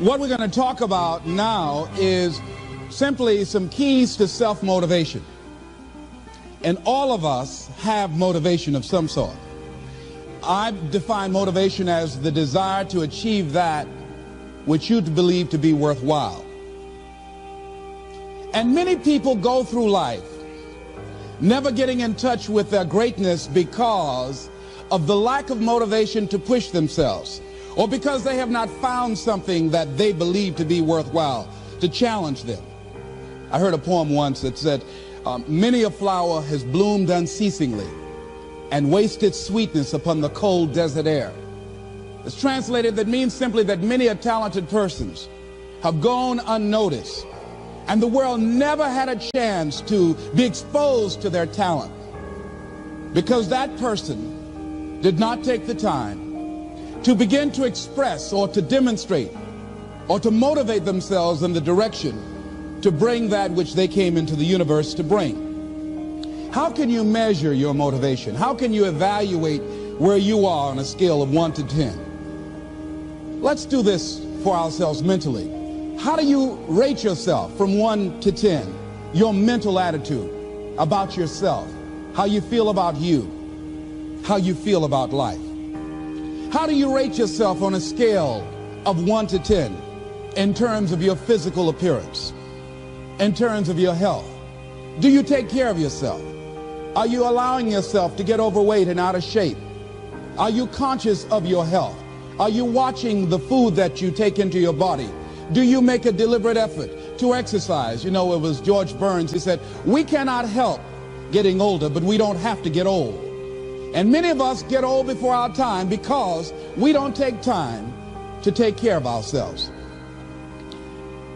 What we're going to talk about now is simply some keys to self-motivation. And all of us have motivation of some sort. I define motivation as the desire to achieve that which you believe to be worthwhile. And many people go through life never getting in touch with their greatness because of the lack of motivation to push themselves, or because they have not found something that they believe to be worthwhile to challenge them. I heard a poem once that said, many a flower has bloomed unceasingly and wasted sweetness upon the cold desert air. It's translated, that means simply that many a talented persons have gone unnoticed, and the world never had a chance to be exposed to their talent because that person did not take the time to begin to express or to demonstrate or to motivate themselves in the direction to bring that which they came into the universe to bring. How can you measure your motivation? How can you evaluate where you are on a scale of 1 to 10? Let's do this for ourselves mentally. How do you rate yourself from 1 to 10? Your mental attitude about yourself, how you feel about you, how you feel about life. How do you rate yourself on a scale of 1 to 10 in terms of your physical appearance, in terms of your health? Do you take care of yourself? Are you allowing yourself to get overweight and out of shape? Are you conscious of your health? Are you watching the food that you take into your body? Do you make a deliberate effort to exercise? You know, it was George Burns, he said, we cannot help getting older, but we don't have to get old. And many of us get old before our time because we don't take time to take care of ourselves.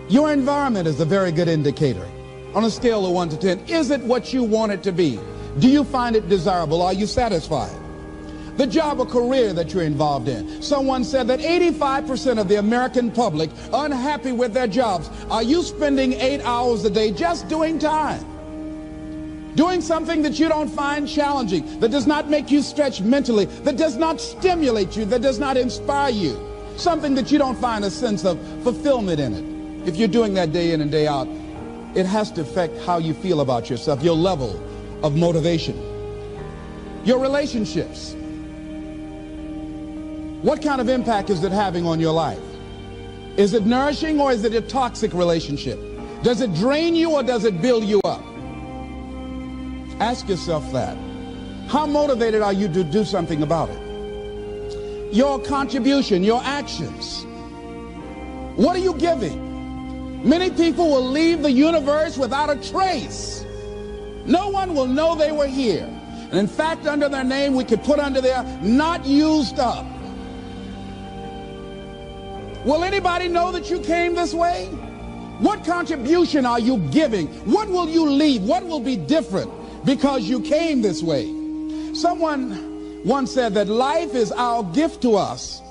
Your environment is a very good indicator. On a scale of 1 to 10, is it what you want it to be? Do you find it desirable? Are you satisfied? The job or career that you're involved in. Someone said that 85% of the American public are unhappy with their jobs. Are you spending 8 hours a day just doing time? Doing something that you don't find challenging, that does not make you stretch mentally, that does not stimulate you, that does not inspire you, something that you don't find a sense of fulfillment in it. If you're doing that day in and day out, it has to affect how you feel about yourself, your level of motivation. Your relationships. What kind of impact is it having on your life? Is it nourishing or is it a toxic relationship? Does it drain you or does it build you up? Ask yourself that. How motivated are you to do something about it? Your contribution, your actions. What are you giving? Many people will leave the universe without a trace. No one will know they were here. And in fact, under their name, we could put under there, not used up. Will anybody know that you came this way? What contribution are you giving? What will you leave? What will be different because you came this way? Someone once said that life is our gift to us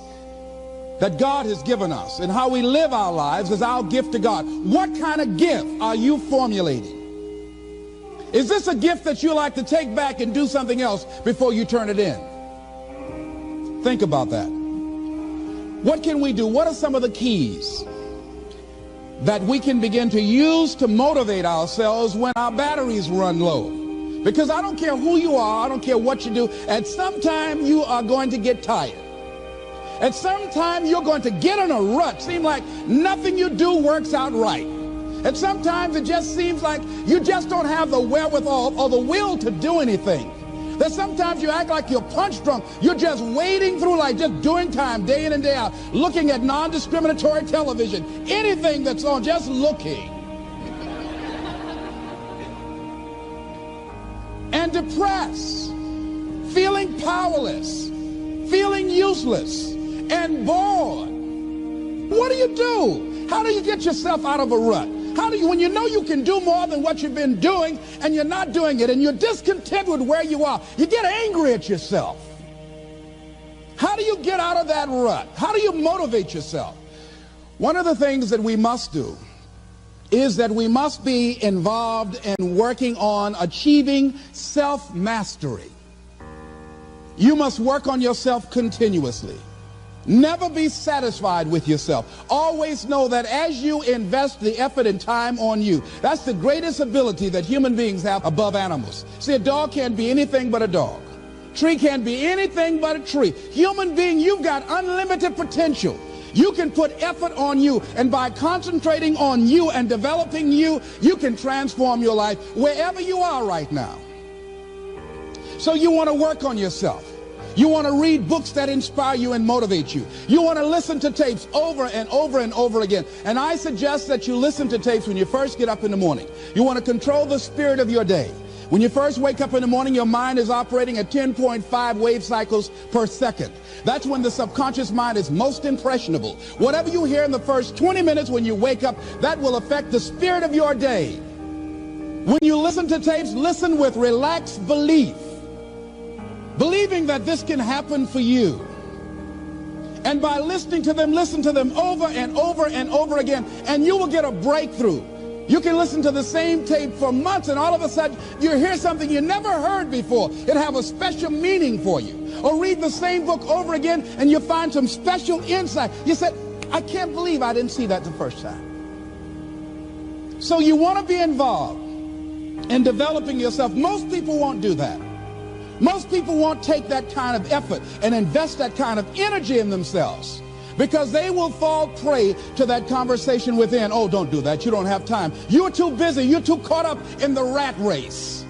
that God has given us, and how we live our lives is our gift to God. What kind of gift are you formulating? Is this a gift that you like to take back and do something else before you turn it in? Think about that. What can we do? What are some of the keys that we can begin to use to motivate ourselves when our batteries run low? Because I don't care who you are, I don't care what you do, at some time you are going to get tired. At some time you're going to get in a rut. Seem like nothing you do works out right. And sometimes it just seems like you just don't have the wherewithal or the will to do anything. That sometimes you act like you're punch drunk. You're just wading through life, just doing time day in and day out, looking at non-discriminatory television, anything that's on, just looking. And depressed, feeling powerless, feeling useless, and bored. What do? How do you get yourself out of a rut? How do you, when you know you can do more than what you've been doing and you're not doing it and you're discontent with where you are, you get angry at yourself. How do you get out of that rut? How do you motivate yourself? One of the things that we must do is that we must be involved in working on achieving self-mastery. You must work on yourself continuously. Never be satisfied with yourself. Always know that as you invest the effort and time on you, that's the greatest ability that human beings have above animals. See, a dog can't be anything but a dog. Tree can't be anything but a tree. Human being, you've got unlimited potential. You can put effort on you, and by concentrating on you and developing you, you can transform your life wherever you are right now. So you want to work on yourself. You want to read books that inspire you and motivate you. You want to listen to tapes over and over and over again. And I suggest that you listen to tapes when you first get up in the morning. You want to control the spirit of your day. When you first wake up in the morning, your mind is operating at 10.5 wave cycles per second. That's when the subconscious mind is most impressionable. Whatever you hear in the first 20 minutes when you wake up, that will affect the spirit of your day. When you listen to tapes, listen with relaxed belief, believing that this can happen for you. And by listening to them, listen to them over and over and over again, and you will get a breakthrough. You can listen to the same tape for months, and all of a sudden you hear something you never heard before. It have a special meaning for you. Or read the same book over again, and you find some special insight. You said, I can't believe I didn't see that the first time. So you want to be involved in developing yourself. Most people won't do that. Most people won't take that kind of effort and invest that kind of energy in themselves, because they will fall prey to that conversation within. Oh, don't do that. You don't have time. You're too busy. You're too caught up in the rat race.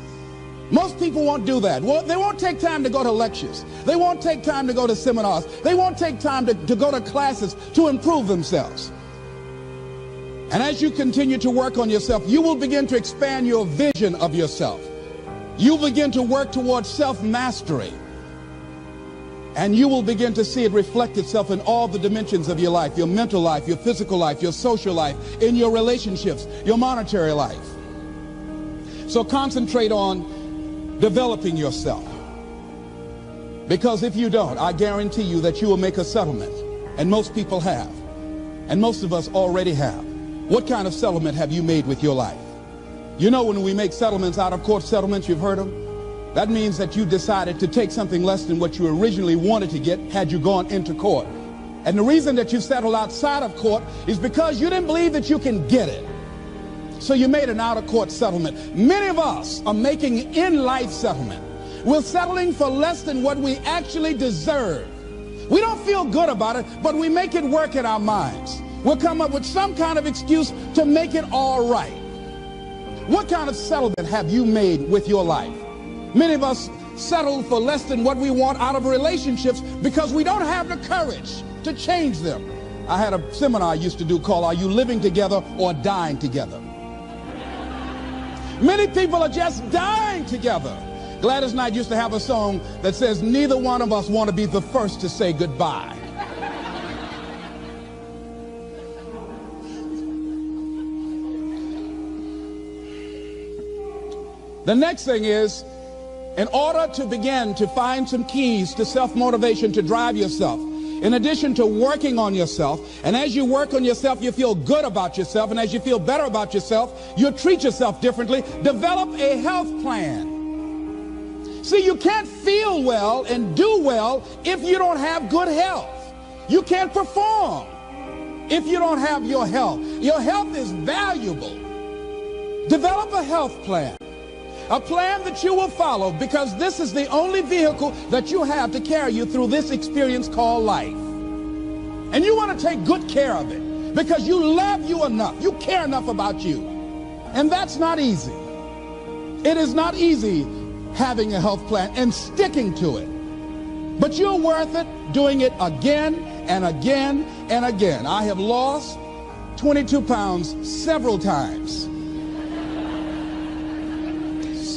Most people won't do that. Well, they won't take time to go to lectures. They won't take time to go to seminars. They won't take time to go to classes to improve themselves. And as you continue to work on yourself, you will begin to expand your vision of yourself. You begin to work towards self-mastery. And you will begin to see it reflect itself in all the dimensions of your life, your mental life, your physical life, your social life, in your relationships, your monetary life. So concentrate on developing yourself. Because if you don't, I guarantee you that you will make a settlement. And most people have. And most of us already have. What kind of settlement have you made with your life? You know, when we make settlements, out of court settlements, you've heard them? That means that you decided to take something less than what you originally wanted to get had you gone into court. And the reason that you settled outside of court is because you didn't believe that you can get it. So you made an out-of-court settlement. Many of us are making in-life settlement. We're settling for less than what we actually deserve. We don't feel good about it, but we make it work in our minds. We'll come up with some kind of excuse to make it all right. What kind of settlement have you made with your life? Many of us settle for less than what we want out of relationships because we don't have the courage to change them. I had a seminar I used to do called, Are You Living Together or Dying Together? Many people are just dying together. Gladys Knight used to have a song that says, neither one of us want to be the first to say goodbye. The next thing is, in order to begin to find some keys to self-motivation to drive yourself, in addition to working on yourself, and as you work on yourself, you feel good about yourself, and as you feel better about yourself, you'll treat yourself differently. Develop a health plan. See, you can't feel well and do well if you don't have good health. You can't perform if you don't have your health. Your health is valuable. Develop a health plan. A plan that you will follow, because this is the only vehicle that you have to carry you through this experience called life. And you want to take good care of it because you love you enough. You care enough about you. And that's not easy. It is not easy having a health plan and sticking to it. But you're worth it doing it again and again and again. I have lost 22 pounds several times.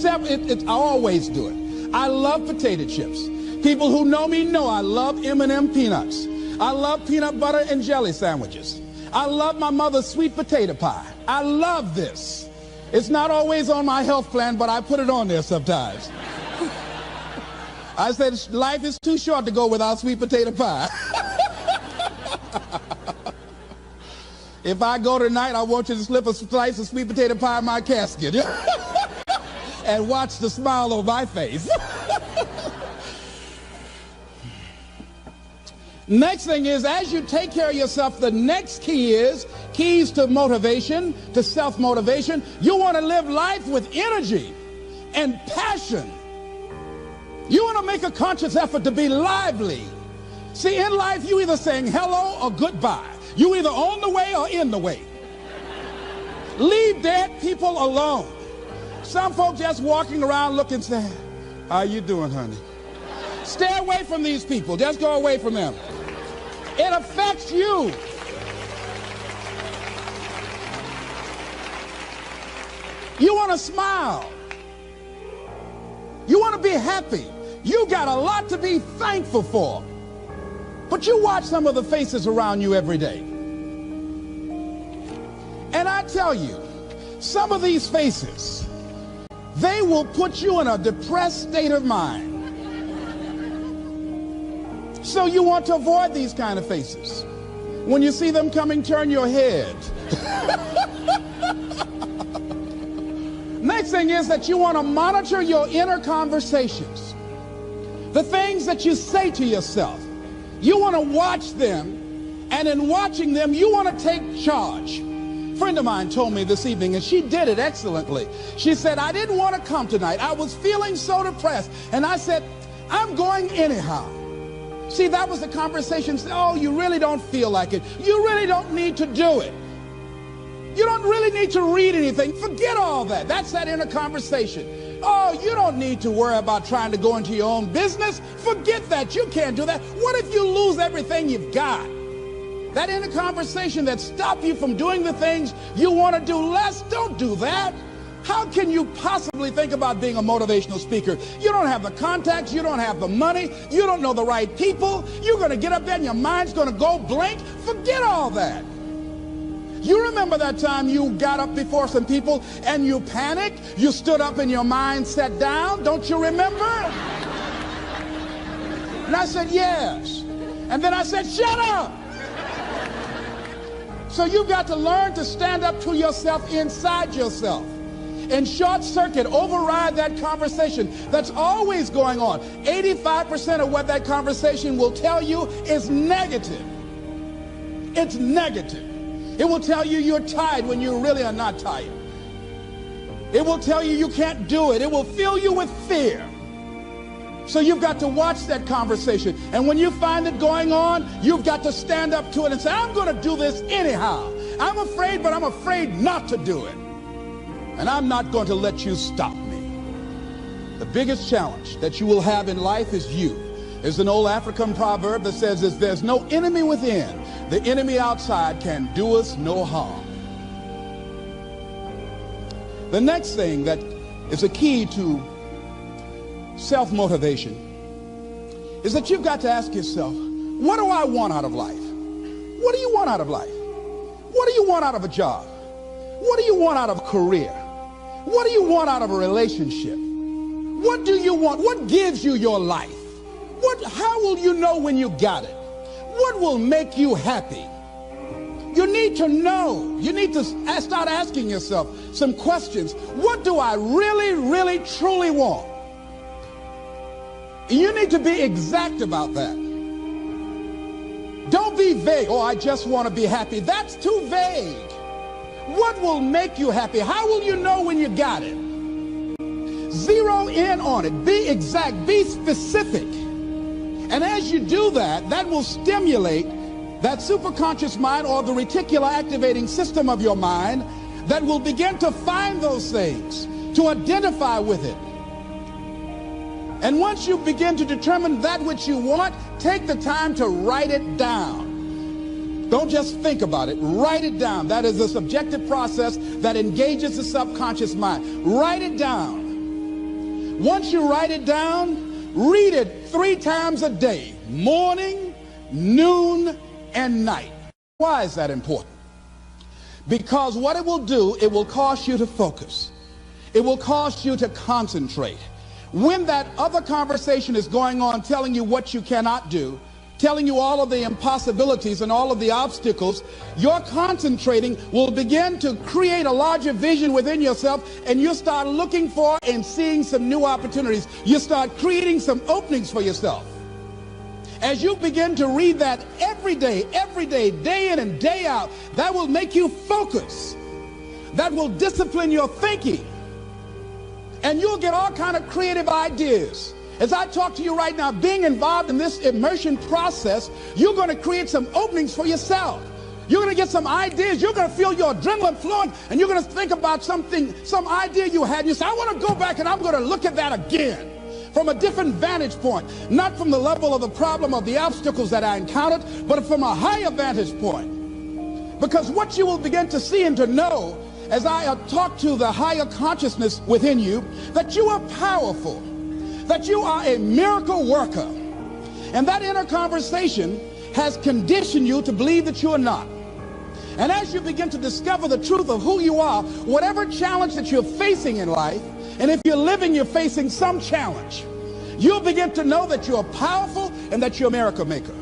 I always do it. I love potato chips. People who know me know I love M&M peanuts. I love peanut butter and jelly sandwiches. I love my mother's sweet potato pie. I love this. It's not always on my health plan, but I put it on there sometimes. I said life is too short to go without sweet potato pie. If I go tonight, I want you to slip a slice of sweet potato pie in my casket. And watch the smile on my face. Next thing is, as you take care of yourself, the next key is keys to motivation, to self-motivation. You want to live life with energy and passion. You want to make a conscious effort to be lively. See, in life, you either saying hello or goodbye. You either on the way or in the way. Leave dead people alone. Some folks just walking around looking sad. How you doing, honey? Stay away from these people. Just go away from them. It affects you. You want to smile. You want to be happy. You got a lot to be thankful for. But you watch some of the faces around you every day. And I tell you, some of these faces, they will put you in a depressed state of mind. So you want to avoid these kind of faces. When you see them coming, turn your head. Next thing is that you want to monitor your inner conversations. The things that you say to yourself. You want to watch them, and in watching them, you want to take charge. A friend of mine told me this evening, and she did it excellently. She said, I didn't want to come tonight. I was feeling so depressed. And I said, I'm going anyhow. See, that was the conversation. Oh, you really don't feel like it. You really don't need to do it. You don't really need to read anything. Forget all that. That's that inner conversation. Oh, you don't need to worry about trying to go into your own business. Forget that. You can't do that. What if you lose everything you've got? That inner conversation that stops you from doing the things you want to do less, don't do that. How can you possibly think about being a motivational speaker? You don't have the contacts, you don't have the money, you don't know the right people. You're going to get up there and your mind's going to go blank. Forget all that. You remember that time you got up before some people and you panicked? You stood up and your mind sat down? Don't you remember? And I said, yes. And then I said, shut up. So you've got to learn to stand up to yourself inside yourself. And short circuit, override that conversation that's always going on. 85% of what that conversation will tell you is negative. It's negative. It will tell you you're tired when you really are not tired. It will tell you you can't do it. It will fill you with fear. So you've got to watch that conversation. And when you find it going on, you've got to stand up to it and say, I'm going to do this anyhow. I'm afraid, but I'm afraid not to do it. And I'm not going to let you stop me. The biggest challenge that you will have in life is you. There's an old African proverb that says, if there's no enemy within, the enemy outside can do us no harm. The next thing that is a key to self-motivation is that you've got to ask yourself, what do I want out of life? What do you want out of life? What do you want out of a job? What do you want out of a career? What do you want out of a relationship? What do you want? What gives you your life? How will you know when you got it? What will make you happy? You need to know. You need to start asking yourself some questions. What do I really, really, truly want? You need to be exact about that. Don't be vague. Oh, I just want to be happy. That's too vague. What will make you happy? How will you know when you got it? Zero in on it. Be exact. Be specific. And as you do that, that will stimulate that superconscious mind or the reticular activating system of your mind that will begin to find those things, to identify with it. And once you begin to determine that which you want, take the time to write it down. Don't just think about it. Write it down. That is a subjective process that engages the subconscious mind. Write it down. Once you write it down, read it 3 times a day, morning, noon, and night. Why is that important? Because what it will do, it will cause you to focus. It will cause you to concentrate. When that other conversation is going on telling you what you cannot do, telling you all of the impossibilities and all of the obstacles, your concentrating will begin to create a larger vision within yourself, and you'll start looking for and seeing some new opportunities. You start creating some openings for yourself. As you begin to read that every day, day in and day out, that will make you focus. That will discipline your thinking. And you'll get all kind of creative ideas. As I talk to you right now, being involved in this immersion process, you're going to create some openings for yourself. You're going to get some ideas. You're going to feel your adrenaline flowing, and you're going to think about something, some idea you had. You say, I want to go back and I'm going to look at that again from a different vantage point, not from the level of the problem of the obstacles that I encountered, but from a higher vantage point. Because what you will begin to see and to know as I talk to the higher consciousness within you, that you are powerful, that you are a miracle worker. And that inner conversation has conditioned you to believe that you are not. And as you begin to discover the truth of who you are, whatever challenge that you're facing in life, and if you're living, you're facing some challenge, you'll begin to know that you're powerful and that you're a miracle maker.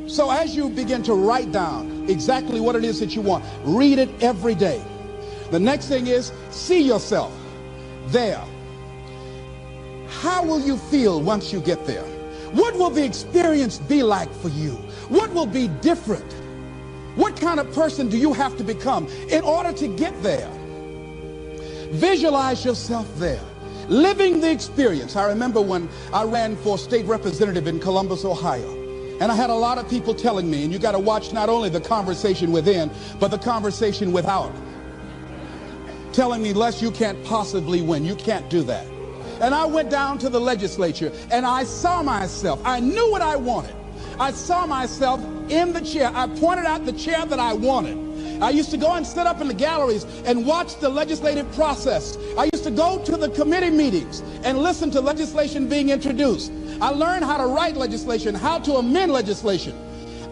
So as you begin to write down exactly what it is that you want, read it every day. The next thing is, see yourself there. How will you feel once you get there? What will the experience be like for you? What will be different? What kind of person do you have to become in order to get there? Visualize yourself there, living the experience. I remember when I ran for state representative in Columbus, Ohio, and I had a lot of people telling me, and you got to watch not only the conversation within, but the conversation without, telling me, Les, you can't possibly win. You can't do that. And I went down to the legislature, and I saw myself. I knew what I wanted. I saw myself in the chair. I pointed out the chair that I wanted. I used to go and sit up in the galleries and watch the legislative process. I used to go to the committee meetings and listen to legislation being introduced. I learned how to write legislation, how to amend legislation.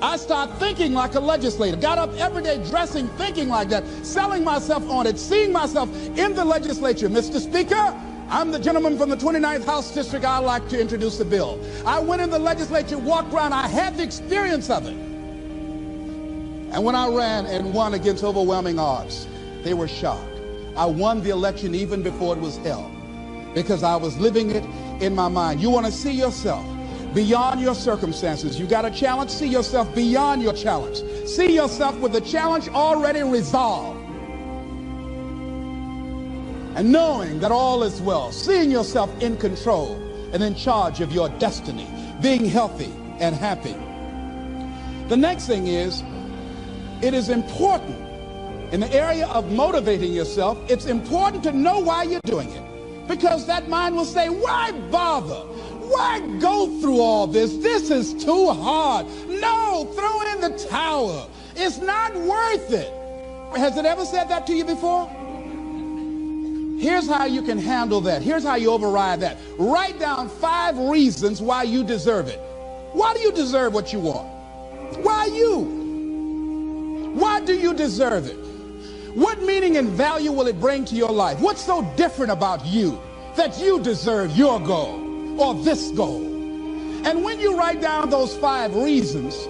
I started thinking like a legislator, got up every day dressing, thinking like that, selling myself on it, seeing myself in the legislature. Mr. Speaker, I'm the gentleman from the 29th House District. I'd like to introduce the bill. I went in the legislature, walked around. I had the experience of it. And when I ran and won against overwhelming odds, they were shocked. I won the election even before it was held because I was living it in my mind. You want to see yourself beyond your circumstances. You got a challenge, see yourself beyond your challenge. See yourself with the challenge already resolved. And knowing that all is well, seeing yourself in control and in charge of your destiny, being healthy and happy. The next thing is, it is important in the area of motivating yourself, it's important to know why you're doing it. Because that mind will say, why bother? Why go through all this? This is too hard. No, throw in the towel. It's not worth it. Has it ever said that to you before? Here's how you can handle that. Here's how you override that. Write down 5 reasons why you deserve it. Why do you deserve what you want? Why you? Why do you deserve it? What meaning and value will it bring to your life? What's so different about you that you deserve your goal or this goal? And when you write down those 5 reasons,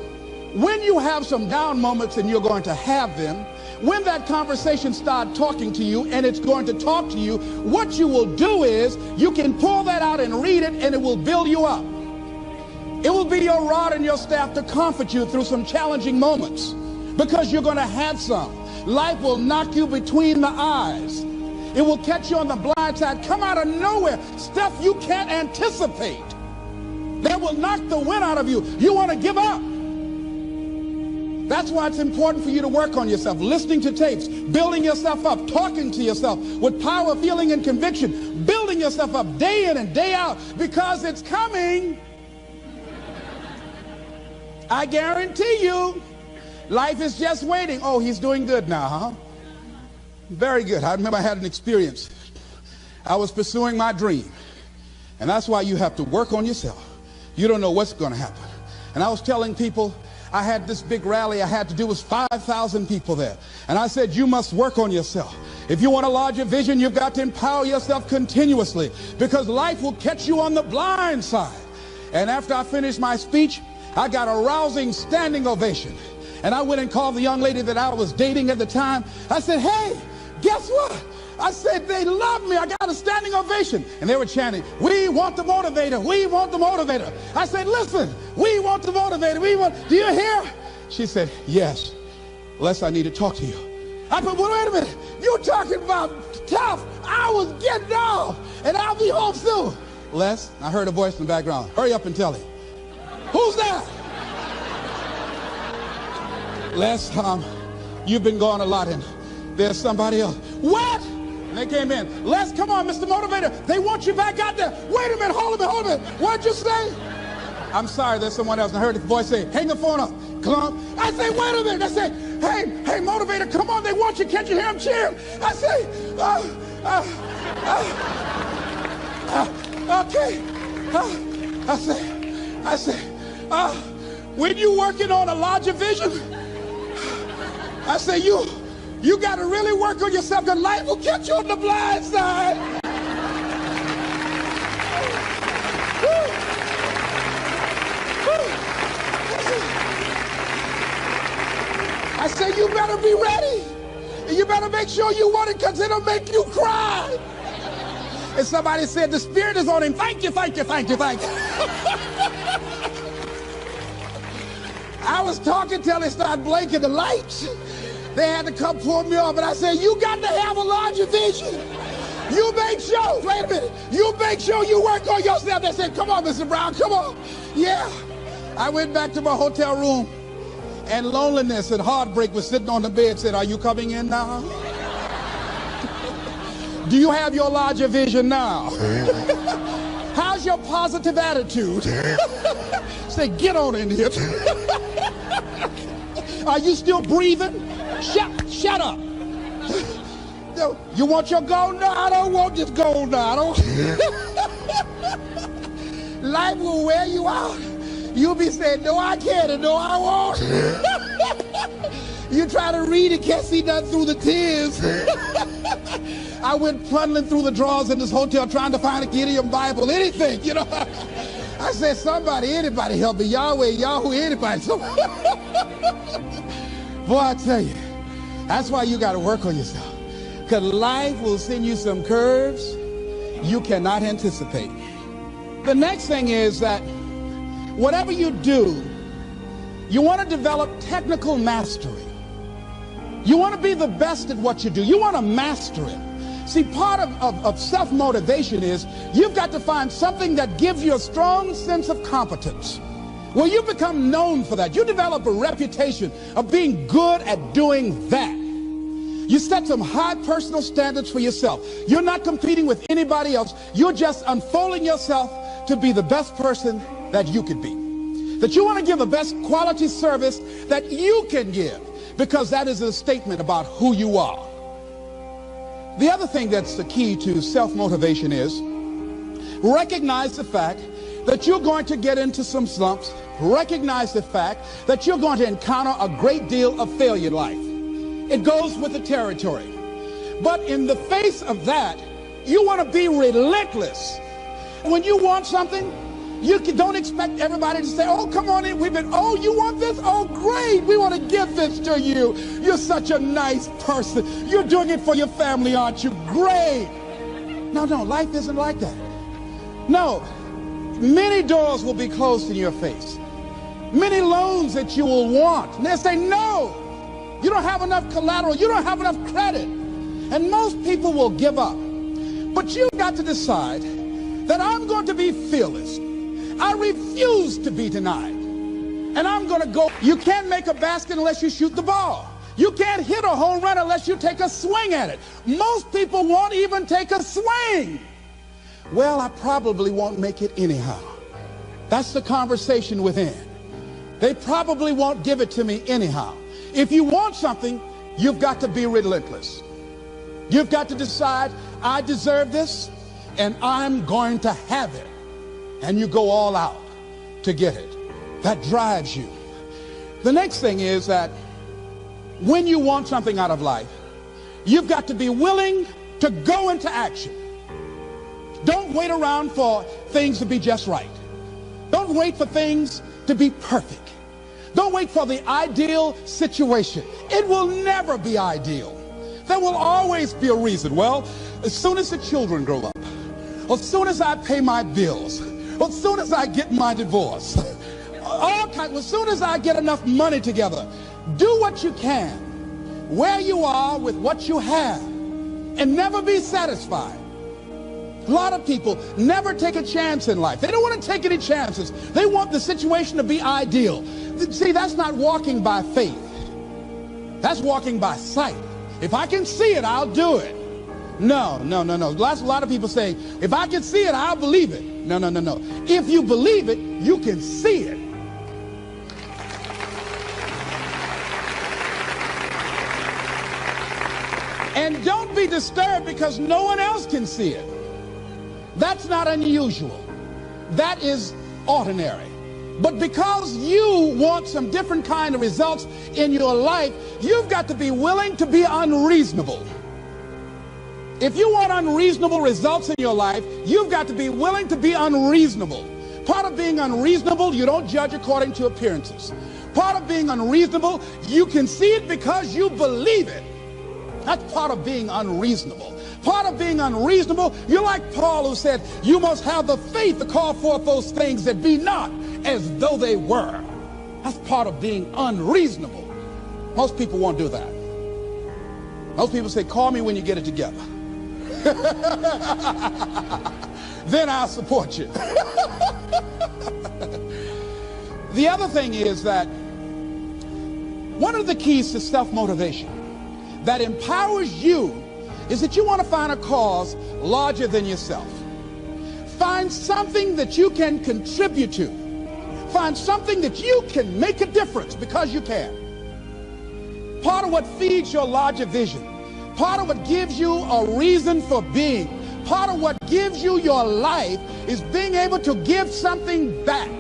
when you have some down moments, and you're going to have them, when that conversation starts talking to you, and it's going to talk to you, what you will do is you can pull that out and read it, and it will build you up. It will be your rod and your staff to comfort you through some challenging moments, because you're going to have some. Life will knock you between the eyes. It will catch you on the blind side, come out of nowhere, stuff you can't anticipate. That will knock the wind out of you. You want to give up. That's why it's important for you to work on yourself, listening to tapes, building yourself up, talking to yourself with power, feeling, and conviction, building yourself up day in and day out, because it's coming. I guarantee you, life is just waiting. Oh, he's doing good now, huh? Very good. I remember I had an experience. I was pursuing my dream. And that's why you have to work on yourself. You don't know what's going to happen. And I was telling people, I had this big rally I had to do with 5,000 people there. And I said, you must work on yourself. If you want a larger vision, you've got to empower yourself continuously, because life will catch you on the blind side. And after I finished my speech, I got a rousing standing ovation. And I went and called the young lady that I was dating at the time. I said, hey, guess what? I said, they love me. I got a standing ovation. And they were chanting, we want the motivator. We want the motivator. I said, listen, we want the motivator. Do you hear? She said, yes. Les, I need to talk to you. I said, well, wait a minute. You're talking about tough. I was getting off, and I'll be home soon. Les, I heard a voice in the background. Hurry up and tell him. Who's that? Les, you've been gone a lot, and there's somebody else. What? And they came in. Les, come on, Mr. Motivator. They want you back out there. Wait a minute, hold a minute. What'd you say? I'm sorry, there's someone else. And I heard the voice say, hang the phone up. Come on. I say, wait a minute. I say, hey, Motivator, come on. They want you. Can't you hear them cheering? I say, okay. I say, when you working on a larger vision, I say, you got to really work on yourself, because life will catch you on the blind side. I say, you better be ready. And you better make sure you want it, because it'll make you cry. And somebody said, the Spirit is on him. Thank you, thank you, thank you, thank you. I was talking till they started blinking the lights. They had to come pull me off. And I said, you got to have a larger vision. You make sure, wait a minute, you make sure you work on yourself. They said, come on, Mr. Brown, come on. Yeah. I went back to my hotel room, and loneliness and heartbreak was sitting on the bed, said, are you coming in now? Do you have your larger vision now? How's your positive attitude? Say, get on in here. Are you still breathing? Shut up. You want your gold? No, I don't want this gold now. Life will wear you out. You'll be saying, no, I can't, and no, I won't. You try to read and can't see nothing through the tears. I went plundering through the drawers in this hotel trying to find a Gideon Bible, anything, you know. I said, somebody, anybody help me. Yahweh, Yahoo, anybody. Boy, I tell you, that's why you got to work on yourself. Because life will send you some curves you cannot anticipate. The next thing is that whatever you do, you want to develop technical mastery. You want to be the best at what you do. You want to master it. See, part of self-motivation is you've got to find something that gives you a strong sense of competence. Well, you become known for that. You develop a reputation of being good at doing that. You set some high personal standards for yourself. You're not competing with anybody else. You're just unfolding yourself to be the best person that you could be. That you want to give the best quality service that you can give, because that is a statement about who you are. The other thing that's the key to self-motivation is recognize the fact that you're going to get into some slumps. Recognize the fact that you're going to encounter a great deal of failure in life. It goes with the territory. But in the face of that, you want to be relentless. When you want something, you don't expect everybody to say, oh, come on in. Oh, you want this? Oh, great. We want to give this to you. You're such a nice person. You're doing it for your family, aren't you? Great. No, life isn't like that. No, many doors will be closed in your face. Many loans that you will want. And they say, no, you don't have enough collateral. You don't have enough credit. And most people will give up. But you've got to decide that I'm going to be fearless. I refuse to be denied. And I'm going to go. You can't make a basket unless you shoot the ball. You can't hit a home run unless you take a swing at it. Most people won't even take a swing. Well, I probably won't make it anyhow. That's the conversation within. They probably won't give it to me anyhow. If you want something, you've got to be relentless. You've got to decide, I deserve this, and I'm going to have it. And you go all out to get it. That drives you. The next thing is that when you want something out of life, you've got to be willing to go into action. Don't wait around for things to be just right. Don't wait for things to be perfect. Don't wait for the ideal situation. It will never be ideal. There will always be a reason. Well, as soon as the children grow up, or as soon as I pay my bills, or as soon as I get my divorce, as soon as I get enough money together, do what you can, where you are with what you have, and never be satisfied. A lot of people never take a chance in life. They don't want to take any chances. They want the situation to be ideal. See, that's not walking by faith. That's walking by sight. If I can see it, I'll do it. No. That's a lot of people say, if I can see it, I'll believe it. No. If you believe it, you can see it. And don't be disturbed because no one else can see it. That's not unusual. That is ordinary. But because you want some different kind of results in your life, you've got to be willing to be unreasonable. If you want unreasonable results in your life, you've got to be willing to be unreasonable. Part of being unreasonable, you don't judge according to appearances. Part of being unreasonable, you can see it because you believe it. That's part of being unreasonable. Part of being unreasonable, you're like Paul, who said, you must have the faith to call forth those things that be not as though they were. That's part of being unreasonable. Most people won't do that. Most people say, call me when you get it together. Then I'll support you. The other thing is that one of the keys to self-motivation that empowers you is that you want to find a cause larger than yourself. Find something that you can contribute to. Find something that you can make a difference because you can. Part of what feeds your larger vision, part of what gives you a reason for being, part of what gives you your life is being able to give something back.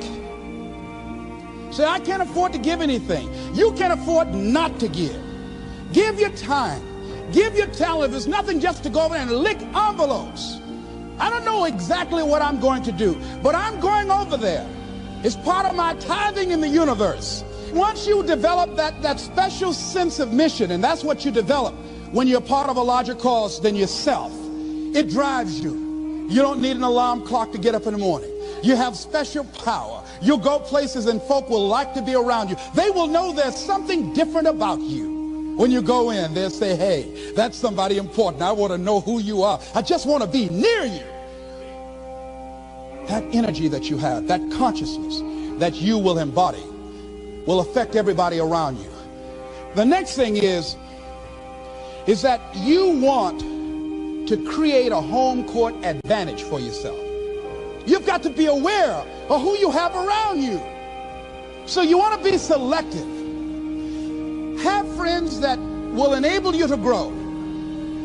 Say, I can't afford to give anything. You can't afford not to give. Give your time. Give your talent. There's nothing just to go over and lick envelopes. I don't know exactly what I'm going to do, but I'm going over there. It's part of my tithing in the universe. Once you develop that special sense of mission, and that's what you develop when you're part of a larger cause than yourself, it drives you. You don't need an alarm clock to get up in the morning. You have special power. You'll go places and folk will like to be around you. They will know there's something different about you. When you go in, they'll say, hey, that's somebody important. I want to know who you are. I just want to be near you. That energy that you have, that consciousness that you will embody will affect everybody around you. The next thing is that you want to create a home court advantage for yourself. You've got to be aware of who you have around you. So you want to be selective. Have friends that will enable you to grow.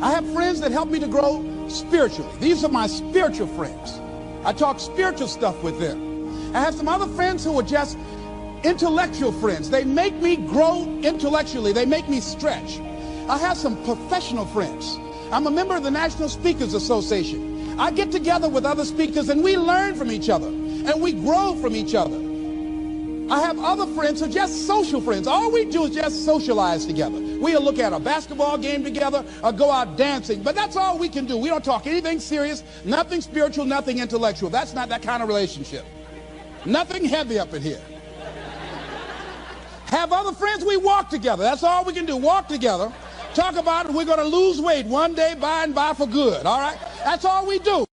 I have friends that help me to grow spiritually. These are my spiritual friends. I talk spiritual stuff with them. I have some other friends who are just intellectual friends. They make me grow intellectually. They make me stretch. I have some professional friends. I'm a member of the National Speakers Association. I get together with other speakers and we learn from each other and we grow from each other. I have other friends who are just social friends. All we do is just socialize together. We'll look at a basketball game together or go out dancing, but that's all we can do. We don't talk anything serious, nothing spiritual, nothing intellectual. That's not that kind of relationship. Nothing heavy up in here. Have other friends, we walk together. That's all we can do, walk together. Talk about it, we're going to lose weight one day by and by for good, all right? That's all we do.